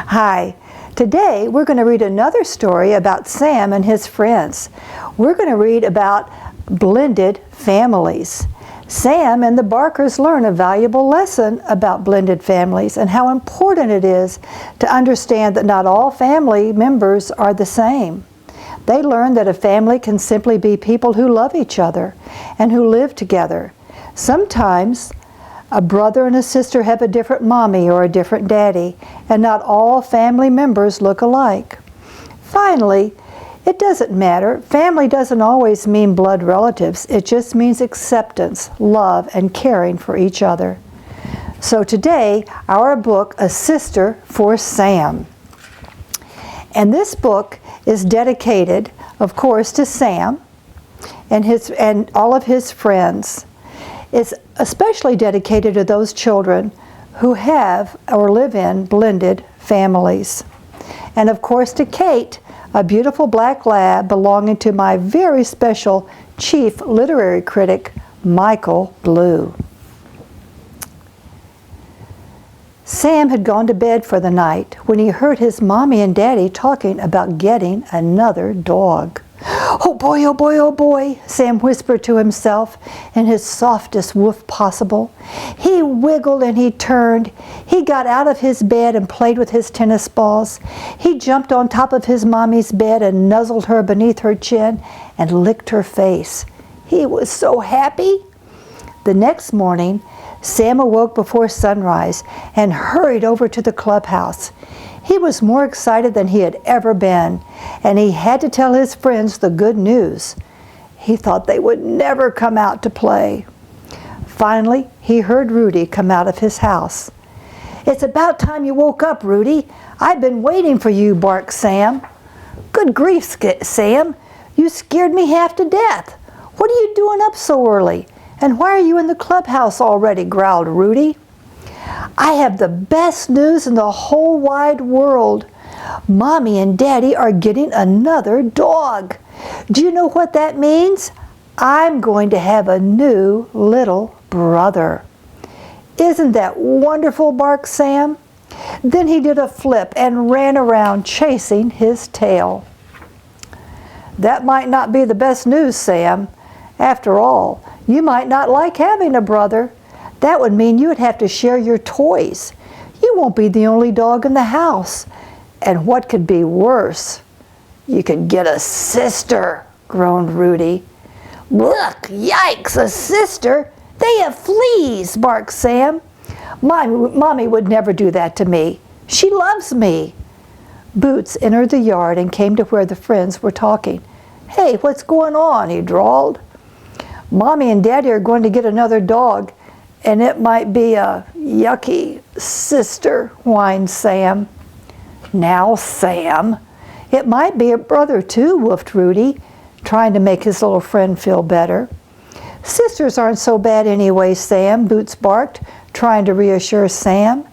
Hi. Today we're going to read another story about Sam and his friends. We're going to read about blended families. Sam and the Barkers learn a valuable lesson about blended families and how important it is to understand that not all family members are the same. They learn that a family can simply be people who love each other and who live together. Sometimes a brother and a sister have a different mommy or a different daddy, and not all family members look alike. Finally, it doesn't matter. Family doesn't always mean blood relatives. It just means acceptance, love, and caring for each other. So today, our book, A Sister for Sam. And this book is dedicated, of course, to Sam and all of his friends. It's especially dedicated to those children who have or live in blended families. And of course to Kate, a beautiful black lab belonging to my very special chief literary critic, Michael Blue. Sam had gone to bed for the night when he heard his mommy and daddy talking about getting another dog. "Oh boy, oh boy, oh boy," Sam whispered to himself in his softest woof possible. He wiggled and he turned. He got out of his bed and played with his tennis balls. He jumped on top of his mommy's bed and nuzzled her beneath her chin and licked her face. He was so happy. The next morning, Sam awoke before sunrise and hurried over to the clubhouse. He was more excited than he had ever been, and he had to tell his friends the good news. He thought they would never come out to play. Finally, he heard Rudy come out of his house. "It's about time you woke up, Rudy. I've been waiting for you," barked Sam. "Good grief, Sam. You scared me half to death. What are you doing up so early? And why are you in the clubhouse already?" growled Rudy. "I have the best news in the whole wide world. Mommy and Daddy are getting another dog. Do you know what that means? I'm going to have a new little brother." "Isn't that wonderful?" barked Sam. Then he did a flip and ran around chasing his tail. "That might not be the best news, Sam. After all, you might not like having a brother. That would mean you would have to share your toys. You won't be the only dog in the house. And what could be worse? You could get a sister," groaned Rudy. "Look, yikes, a sister? They have fleas," barked Sam. Mommy would never do that to me. She loves me." Boots entered the yard and came to where the friends were talking. "Hey, what's going on?" he drawled. "Mommy and Daddy are going to get another dog, and it might be a yucky sister," whined Sam. "Now, Sam, it might be a brother too," woofed Rudy, trying to make his little friend feel better. "Sisters aren't so bad anyway, Sam," Boots barked, trying to reassure Sam.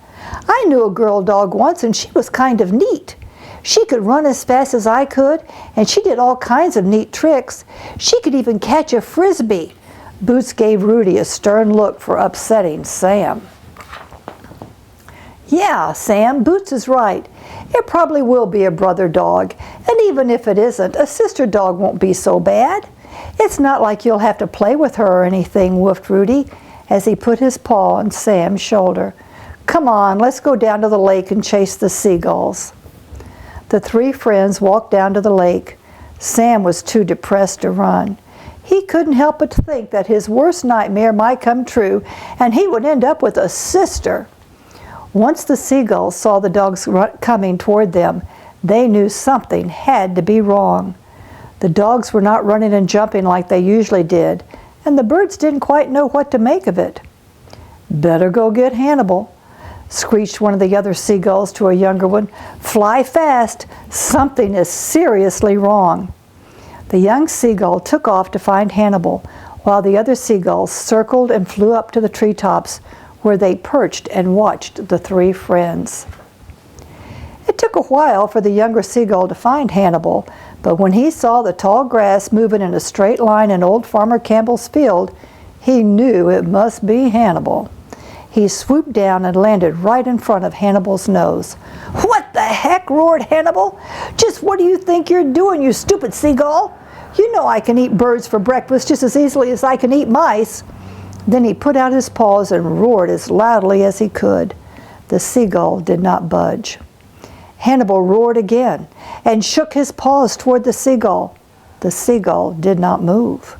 "I knew a girl dog once and she was kind of neat. She could run as fast as I could, and she did all kinds of neat tricks. She could even catch a frisbee." Boots gave Rudy a stern look for upsetting Sam. "Yeah, Sam, Boots is right. It probably will be a brother dog, and even if it isn't, a sister dog won't be so bad. It's not like you'll have to play with her or anything," woofed Rudy as he put his paw on Sam's shoulder. "Come on, let's go down to the lake and chase the seagulls." The three friends walked down to the lake. Sam was too depressed to run. He couldn't help but think that his worst nightmare might come true, and he would end up with a sister. Once the seagulls saw the dogs coming toward them, they knew something had to be wrong. The dogs were not running and jumping like they usually did, and the birds didn't quite know what to make of it. "Better go get Hannibal," screeched one of the other seagulls to a younger one. "Fly fast. Something is seriously wrong." The young seagull took off to find Hannibal, while the other seagulls circled and flew up to the treetops, where they perched and watched the three friends. It took a while for the younger seagull to find Hannibal, but when he saw the tall grass moving in a straight line in old Farmer Campbell's field, he knew it must be Hannibal. He swooped down and landed right in front of Hannibal's nose. "What the heck?" roared Hannibal. "Just what do you think you're doing, you stupid seagull? You know I can eat birds for breakfast just as easily as I can eat mice." Then he put out his paws and roared as loudly as he could. The seagull did not budge. Hannibal roared again and shook his paws toward the seagull. The seagull did not move.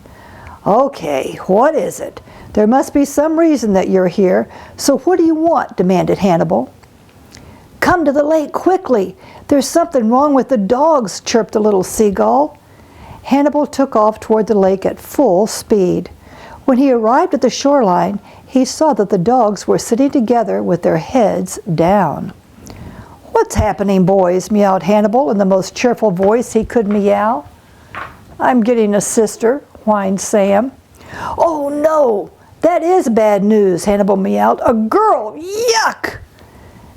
"Okay, what is it? There must be some reason that you're here, so what do you want?" demanded Hannibal. "Come to the lake quickly. There's something wrong with the dogs," chirped the little seagull. Hannibal took off toward the lake at full speed. When he arrived at the shoreline, he saw that the dogs were sitting together with their heads down. "What's happening, boys?" meowed Hannibal in the most cheerful voice he could meow. "I'm getting a sister," whined Sam. "Oh no, that is bad news," Hannibal meowed. "A girl! Yuck!"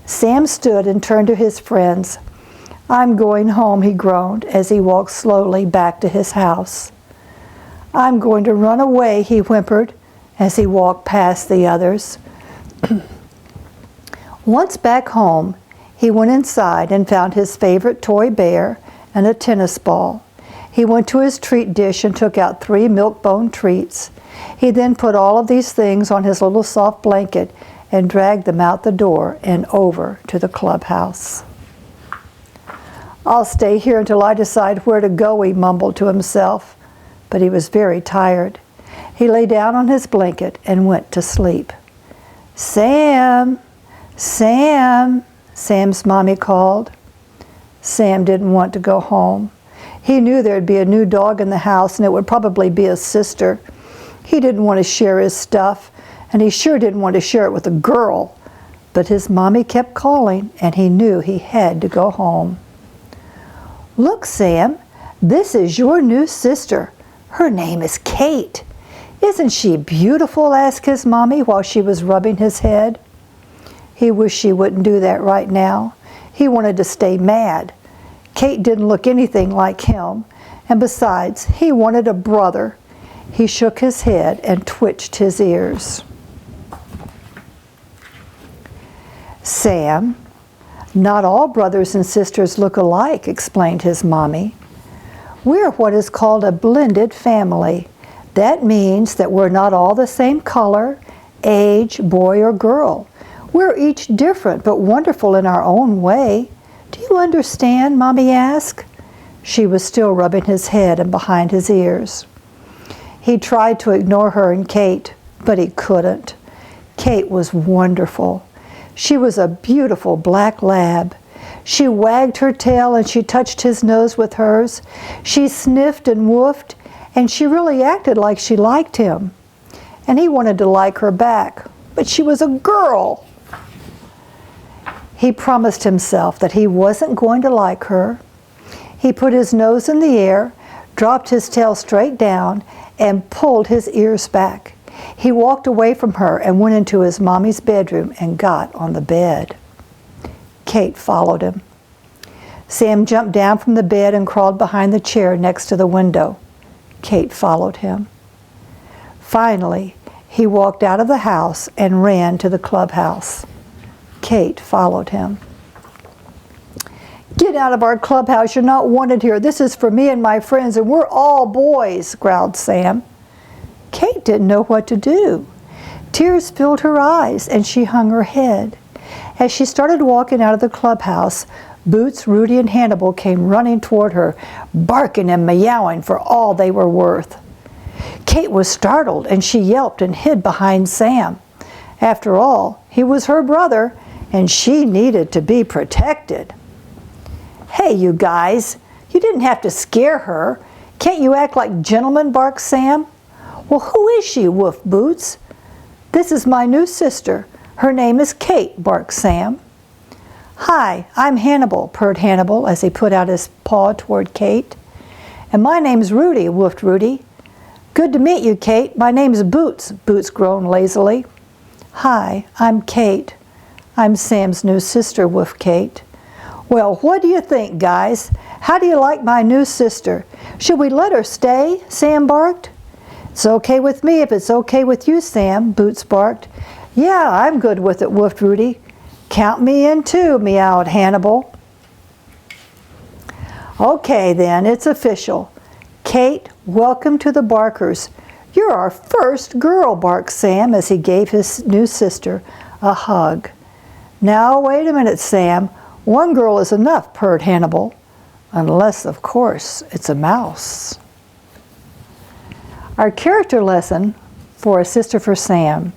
Sam stood and turned to his friends. "I'm going home," he groaned as he walked slowly back to his house. "I'm going to run away," he whimpered as he walked past the others. Once back home, he went inside and found his favorite toy bear and a tennis ball. He went to his treat dish and took out 3 milk-bone treats. He then put all of these things on his little soft blanket and dragged them out the door and over to the clubhouse. "I'll stay here until I decide where to go," he mumbled to himself. But he was very tired. He lay down on his blanket and went to sleep. "Sam! Sam!" Sam's mommy called. Sam didn't want to go home. He knew there'd be a new dog in the house and it would probably be a sister. He didn't want to share his stuff, and he sure didn't want to share it with a girl. But his mommy kept calling and he knew he had to go home. "Look, Sam, this is your new sister. Her name is Kate. Isn't she beautiful?" asked his mommy while she was rubbing his head. He wished she wouldn't do that right now. He wanted to stay mad. Kate didn't look anything like him, and besides, he wanted a brother. He shook his head and twitched his ears. "Sam, not all brothers and sisters look alike," explained his mommy. "We're what is called a blended family. That means that we're not all the same color, age, boy, or girl. We're each different but wonderful in our own way. Do you understand?" Mommy asked. She was still rubbing his head and behind his ears. He tried to ignore her and Kate, but he couldn't. Kate was wonderful. She was a beautiful black lab. She wagged her tail and she touched his nose with hers. She sniffed and woofed, and she really acted like she liked him. And he wanted to like her back, but she was a girl. He promised himself that he wasn't going to like her. He put his nose in the air, dropped his tail straight down, and pulled his ears back. He walked away from her and went into his mommy's bedroom and got on the bed. Kate followed him. Sam jumped down from the bed and crawled behind the chair next to the window. Kate followed him. Finally, he walked out of the house and ran to the clubhouse. Kate followed him. "Get out of our clubhouse. You're not wanted here. This is for me and my friends, and we're all boys," growled Sam. Kate didn't know what to do. Tears filled her eyes, and she hung her head. As she started walking out of the clubhouse, Boots, Rudy, and Hannibal came running toward her, barking and meowing for all they were worth. Kate was startled, and she yelped and hid behind Sam. After all, he was her brother, and she needed to be protected. "Hey, you guys, you didn't have to scare her. Can't you act like gentlemen?" barked Sam. "Well, who is she?" woofed Boots. "This is my new sister. Her name is Kate," barked Sam. "Hi, I'm Hannibal," purred Hannibal as he put out his paw toward Kate. "And my name's Rudy," woofed Rudy. "Good to meet you, Kate. My name's Boots," Boots groaned lazily. "Hi, I'm Kate. I'm Sam's new sister," woofed Kate. "Well, what do you think, guys? How do you like my new sister? Should we let her stay?" Sam barked. "It's okay with me if it's okay with you, Sam," Boots barked. Yeah, I'm good with it, woofed Rudy. Count me in too, meowed Hannibal. Okay then, it's official. Kate, welcome to the Barkers. You're our first girl, barked Sam as he gave his new sister a hug. Now wait a minute, Sam. One girl is enough, purred Hannibal. Unless, of course, it's a mouse. Our character lesson for A Sister for Sam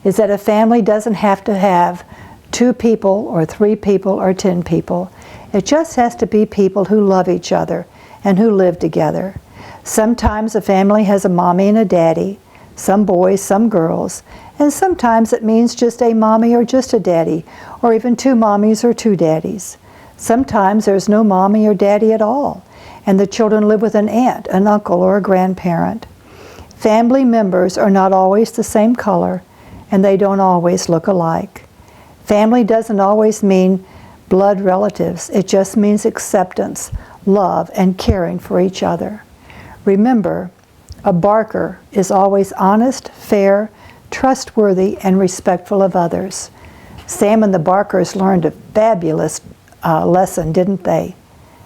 is that a family doesn't have to have 2 people or 3 people or 10 people. It just has to be people who love each other and who live together. Sometimes a family has a mommy and a daddy, some boys, some girls, and sometimes it means just a mommy or just a daddy, or even 2 mommies or 2 daddies. Sometimes there's no mommy or daddy at all, and the children live with an aunt, an uncle, or a grandparent. Family members are not always the same color, and they don't always look alike. Family doesn't always mean blood relatives. It just means acceptance, love, and caring for each other. Remember, a Barker is always honest, fair, trustworthy, and respectful of others. Sam and the Barkers learned a fabulous lesson, didn't they?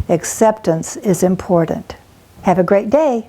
Acceptance is important. Have a great day.